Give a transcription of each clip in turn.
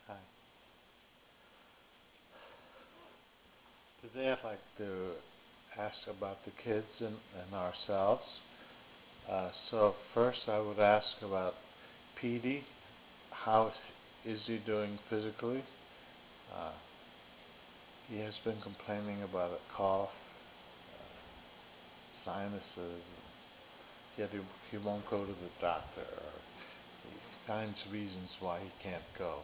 Hi. Today I'd like to ask about the kids and ourselves. So first I would ask about Petey. How is he doing physically? Uh, he has been complaining about a cough, sinuses, yet he won't go to the doctor. Or he finds reasons why he can't go.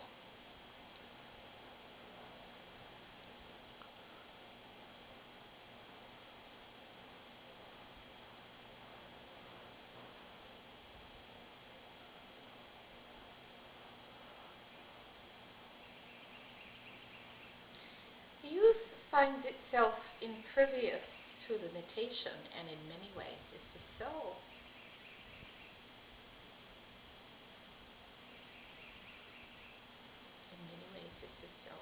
Youth finds itself impervious to limitation, and in many ways this is so. In many ways this is so.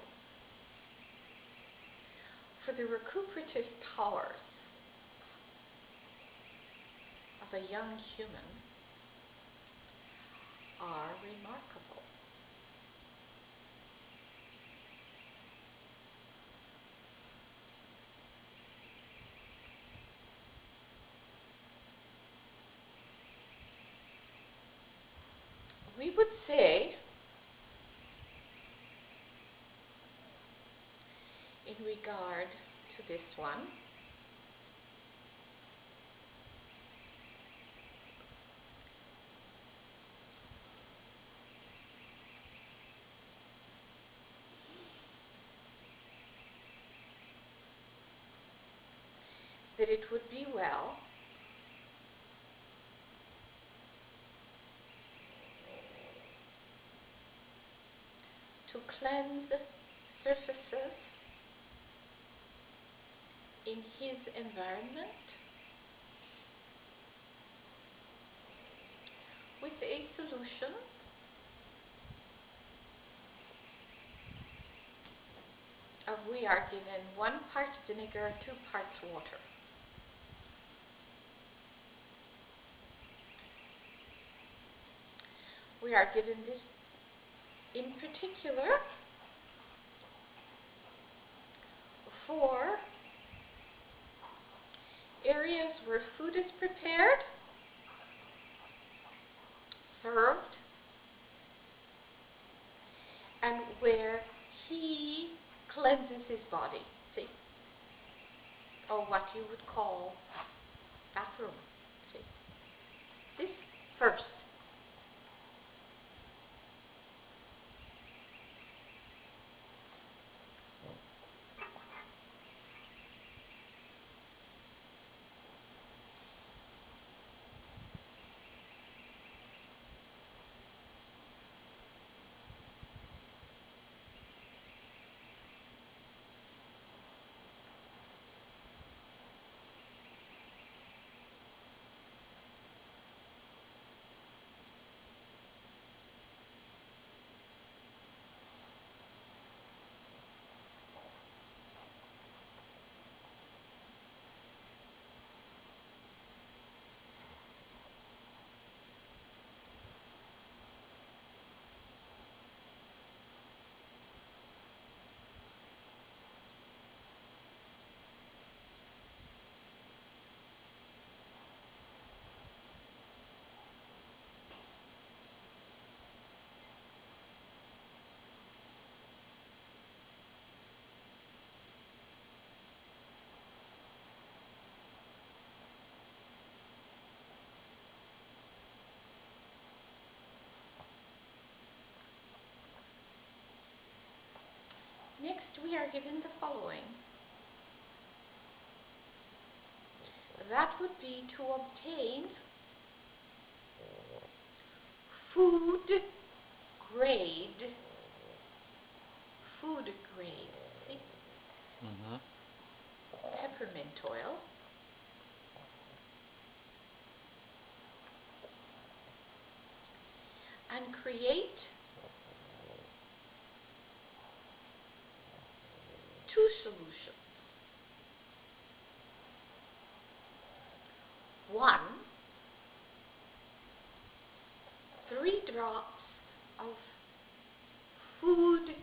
For the recuperative powers of a young human are remarkable. We would say, in regard to this one, that it would be well to cleanse surfaces in his environment with a solution of, we are given 1 part vinegar, 2 parts water. We are given this in particular for areas where food is prepared, served, and where he cleanses his body. See? Or what you would call bathroom. See? This first. Next, we are given the following. That would be to obtain food grade, see, Mm-hmm. peppermint oil, and create 2 solutions. 1, 3 drops of food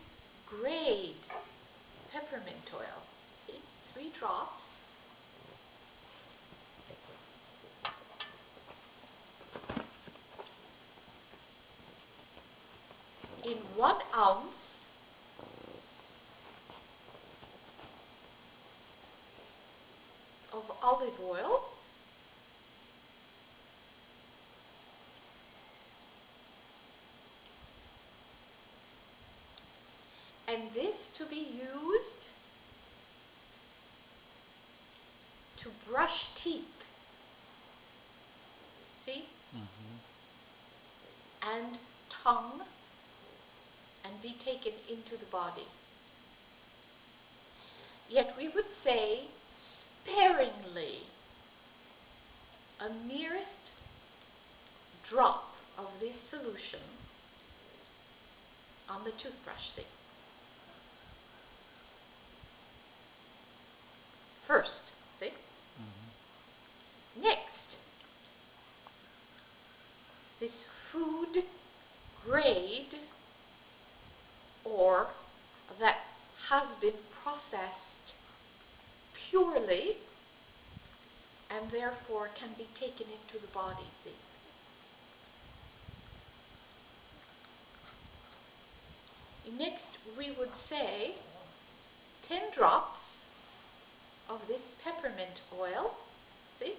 in 1 ounce of olive oil, and this to be used to brush teeth, see, and tongue, and be taken into the body. Yet we would say sparingly, a merest drop of this solution on the toothbrush, see. First, see? Next, this food grade, or that has been processed purely and therefore can be taken into the body, see. Next, we would say 10 drops of this peppermint oil, see,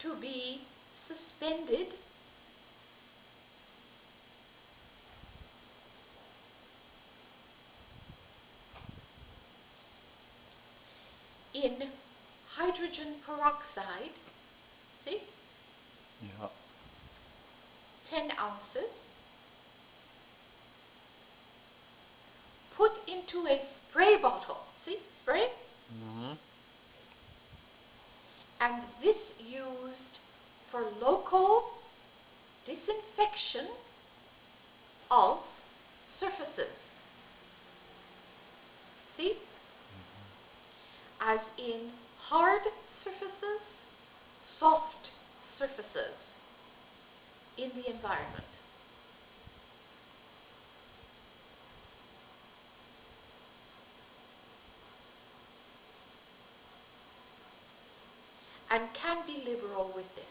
to be suspended in hydrogen peroxide, see, 10 ounces, put into a spray bottle, see, spray, and this used for local disinfection of surfaces, see, as in hard surfaces, soft surfaces in the environment. And can be liberal with this.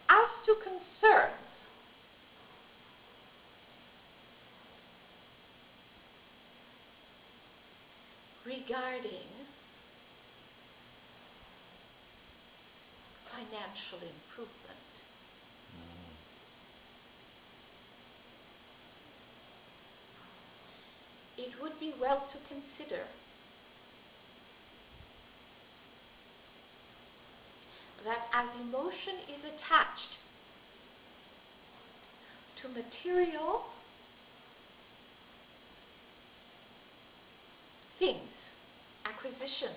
As to concerns regarding financial improvement, it would be well to consider that as emotion is attached to material things, acquisitions,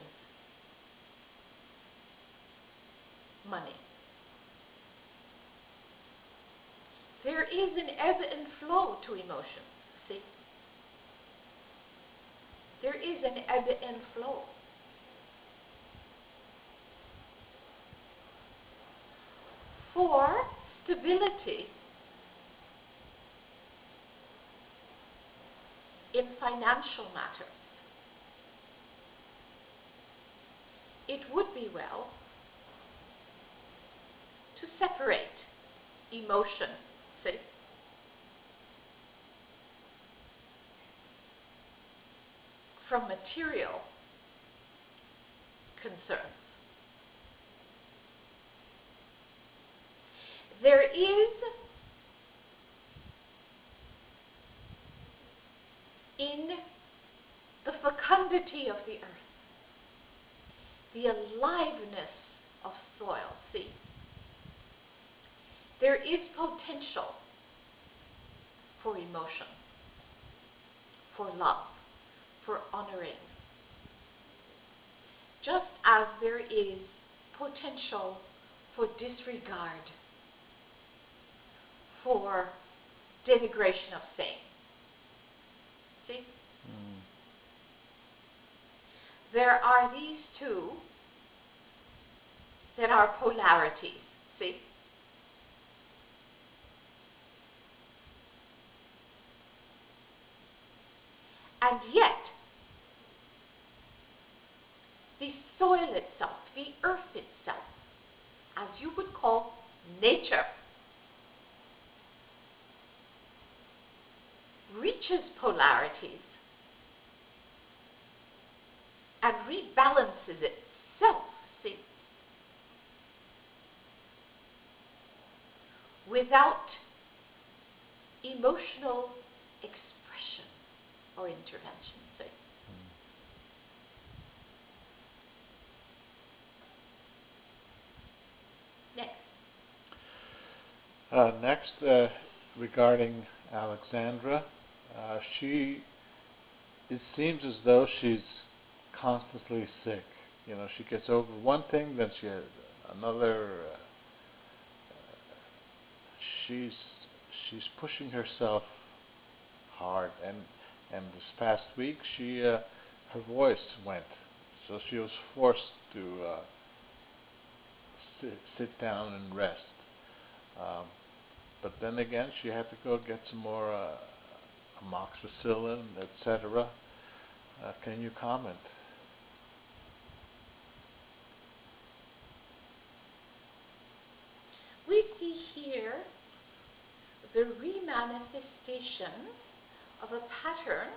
money, there is an ebb and flow to emotion, see? There is an ebb and flow. For stability in financial matters, it would be well to separate emotion, see, from material concerns. There is in the fecundity of the earth, the aliveness of soil, see, there is potential for emotion, for love, for honoring, just as there is potential for disregard, for denigration of same. See? There are these two that are polarities, see? And yet, the soil itself, the earth itself, as you would call nature, reaches polarities and rebalances itself, see, without emotional expression or intervention, see. Next. Next, regarding Alexandra, it seems as though she's constantly sick. You know, she gets over one thing, then she has another. She's pushing herself hard, and this past week her voice went, so she was forced to sit down and rest. Um, but then again, she had to go get some more amoxicillin, etc. Can you comment? We see here the remanifestation of a pattern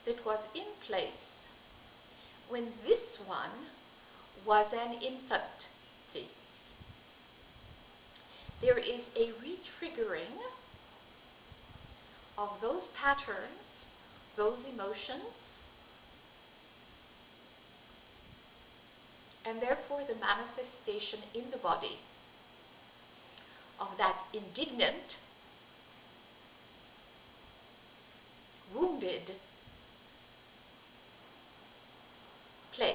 that was in place when this one was an infant. See, there is a retriggering of those patterns, those emotions, and therefore the manifestation in the body of that indignant, wounded place.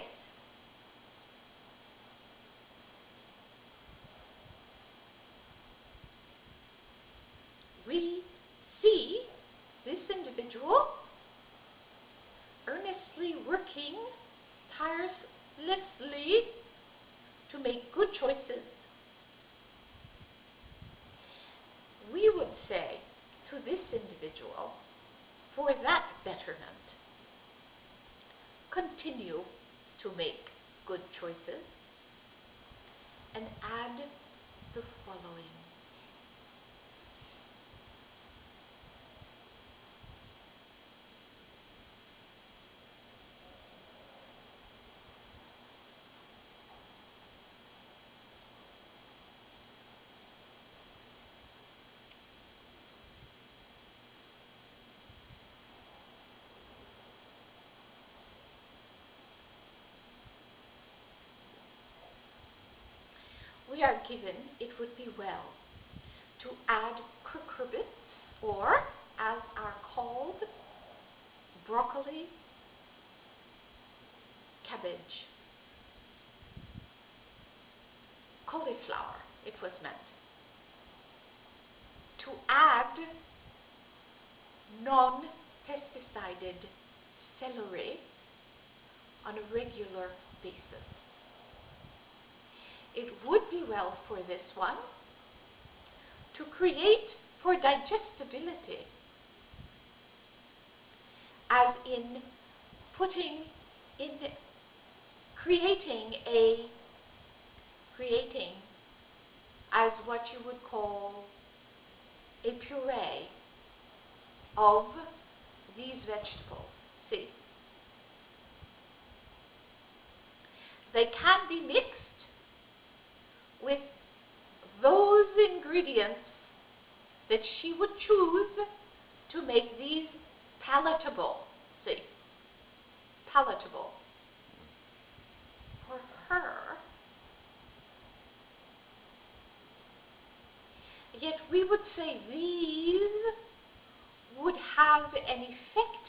We see this individual earnestly working tirelessly to make good choices. We would say to this individual, for that betterment, continue to make good choices and add the following. We are given, it would be well to add cucurbits, or as are called, broccoli, cabbage, cauliflower, it was meant. To add non-pesticided celery on a regular basis. It would be well for this one to create for digestibility, as in creating as what you would call a puree of these vegetables. See, they can be mixed with those ingredients that she would choose to make these palatable. See, palatable for her. Yet we would say these would have an effect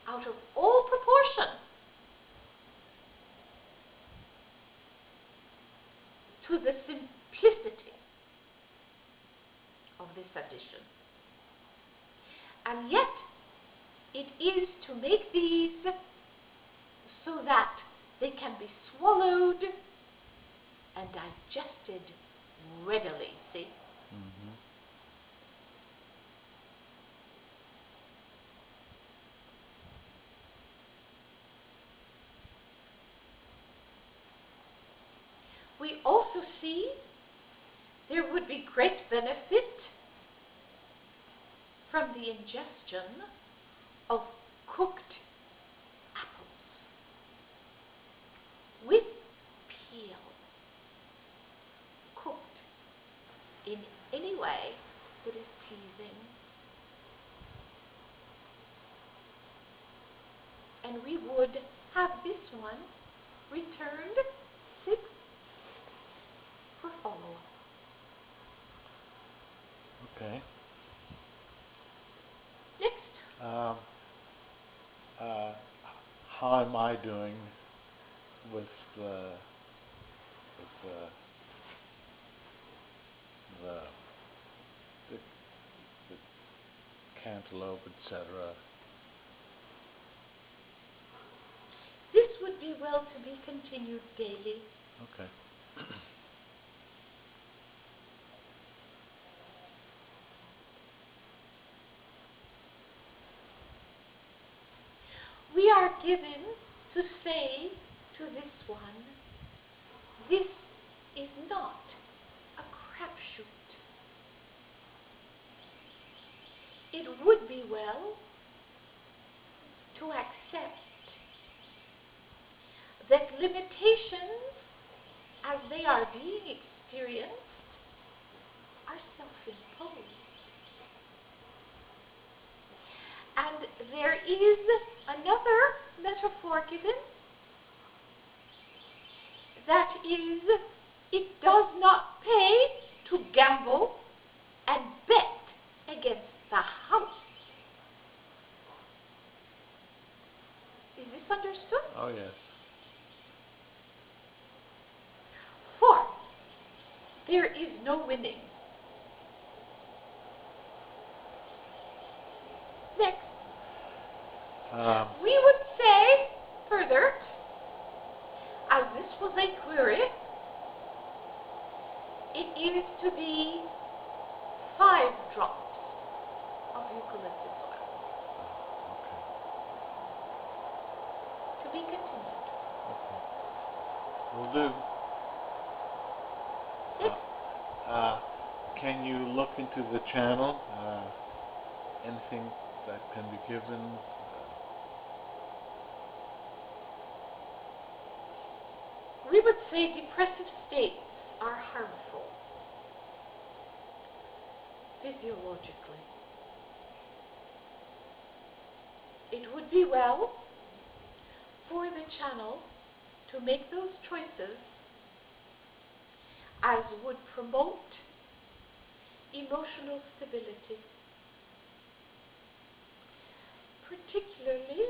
out of all proportion to the simplicity of this addition. And yet, it is to make these so that they can be swallowed and digested readily, see? Mm-hmm. We also see there would be great benefit from the ingestion of cooked apples with peel, cooked in any way that is pleasing. And we would have this one returned 6 for follow-up. Okay. Next. How am I doing with the the, the, the cantaloupe, etc.? This would be well to be continued daily. Okay. We are given to say to this one, this is not a crapshoot. It would be well to accept that limitations as they are being experienced are self-imposed. And there is another metaphor given, that is, it does not pay to gamble and bet against the house. Is this understood? Oh, yes. For there is no winning. Next. We would say further, as this was a query, it is to be 5 drops of eucalyptus oil. Okay. To be continued. Okay. Will do. Next. Can you look into the channel? Anything that can be given? We would say depressive states are harmful physiologically. It would be well for the channel to make those choices as would promote emotional stability, particularly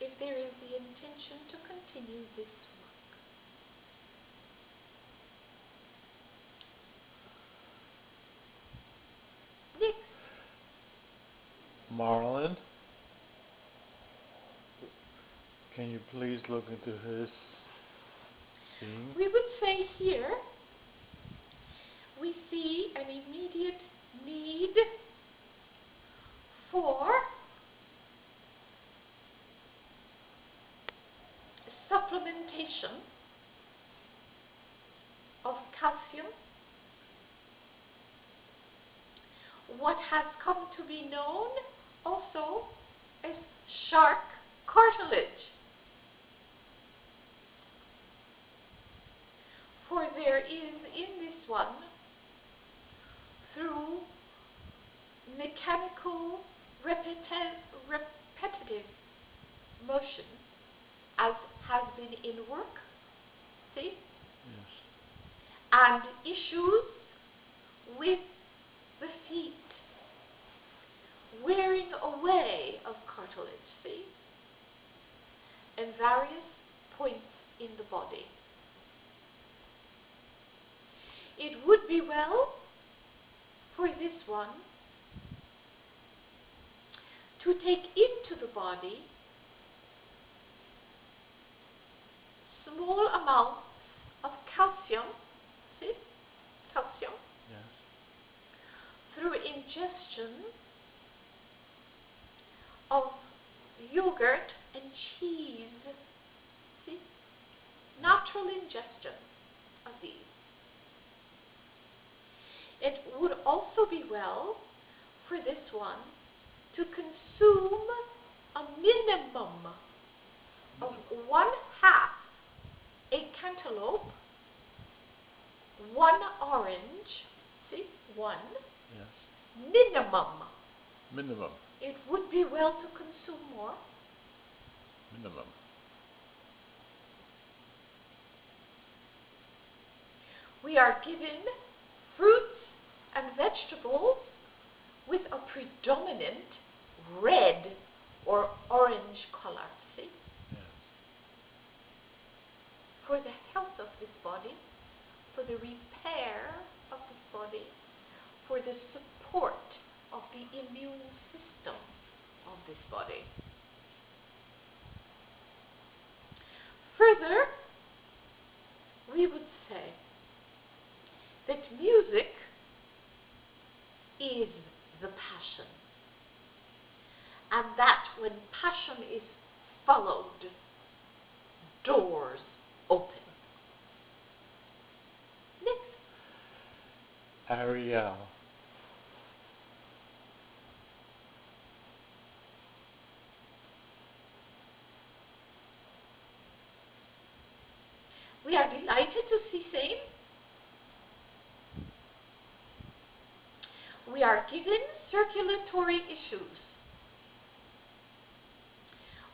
if there is the intention to continue this work. Next. Marlin, can you please look into his being? We would say here we see an immediate need for supplementation of calcium, what has come to be known also as shark cartilage. For there is in this one, through mechanical repetitive motion, as has been in work, see? Yes. And issues with the feet, wearing away of cartilage, see? And various points in the body. It would be well for this one to take into the body small amounts of calcium, see, calcium, Yes. through ingestion of yogurt and cheese, see, natural ingestion of these. It would also be well for this one to consume a minimum of 1/2 a cantaloupe, 1 orange, see, 1, Yes. minimum. Minimum. It would be well to consume more. Minimum. We are given fruits and vegetables with a predominant red or orange color, see? Yes. For the health of this body, for the repair of this body, for the support of the immune system of this body. Further, we would say that music is the passion, and that when passion is followed, doors open. Next. Ariel. We are delighted to see same. We are given circulatory issues.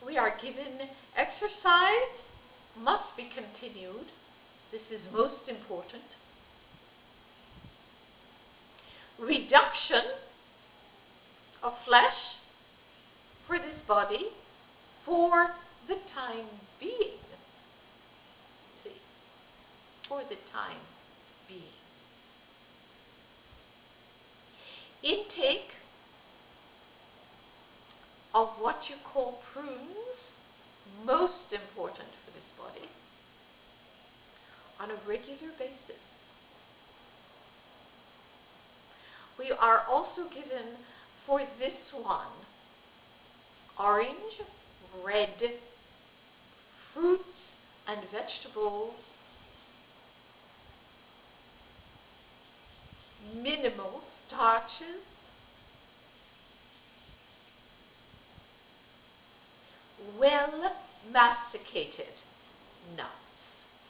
We are given exercise must be continued. This is most important. Reduction of flesh for this body for the time being. See, for the time being. Intake of what you call prunes, most important for this body, on a regular basis. We are also given for this one orange, red fruits and vegetables, minimal starches, well masticated nuts.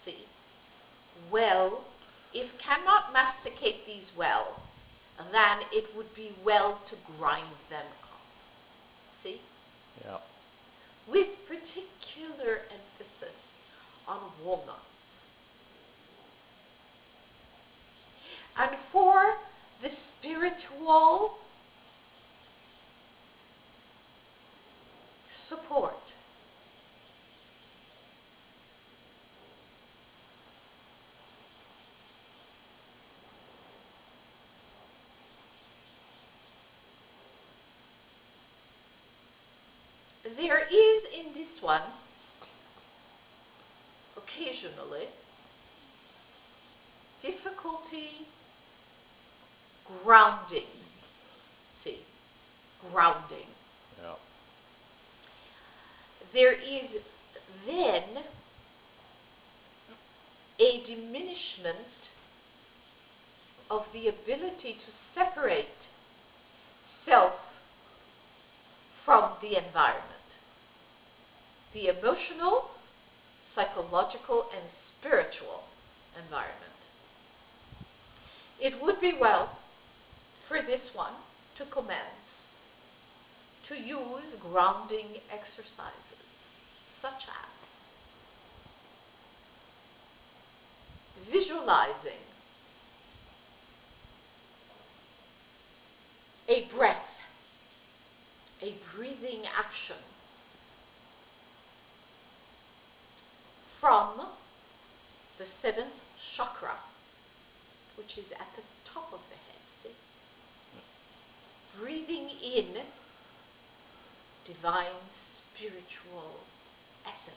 See, well, if cannot masticate these well, then it would be well to grind them up. See? Yeah. With particular emphasis on walnuts. And for the spiritual support, there is in this one, occasionally, difficulty grounding. See, grounding. Yeah. There is then a diminishment of the ability to separate self from the environment. The emotional, psychological, and spiritual environment. It would be well for this one to commence to use grounding exercises, such as visualizing a breath, a breathing action from the 7th chakra, which is at the top of the head. See? Breathing in divine spiritual essence,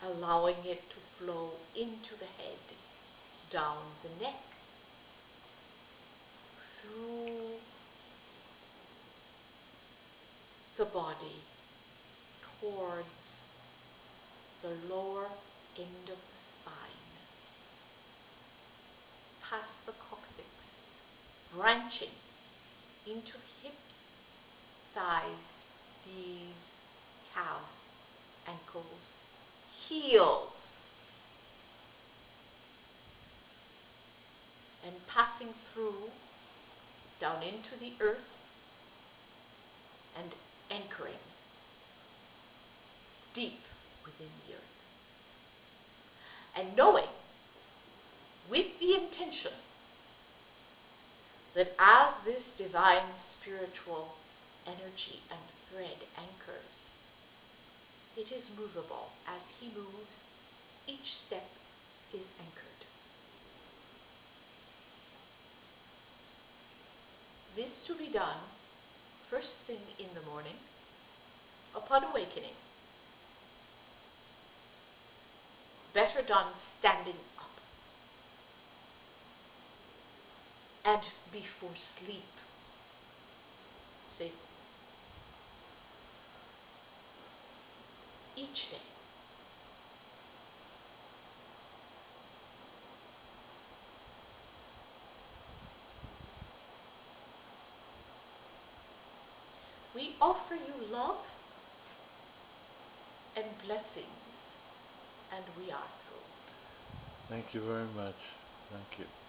allowing it to flow into the head, down the neck, through the body, towards the lower end of the spine, past the coccyx, branching into hips, thighs, knees, calves, ankles, heels, and passing through down into the earth and anchoring deep within the earth. And knowing with the intention that as this divine spiritual energy and thread anchors, it is movable. As he moves, each step is anchored. This to be done first thing in the morning, upon awakening. Better done standing up. And before sleep. See? Each day. We offer you love and blessings, and we are through. Thank you very much. Thank you.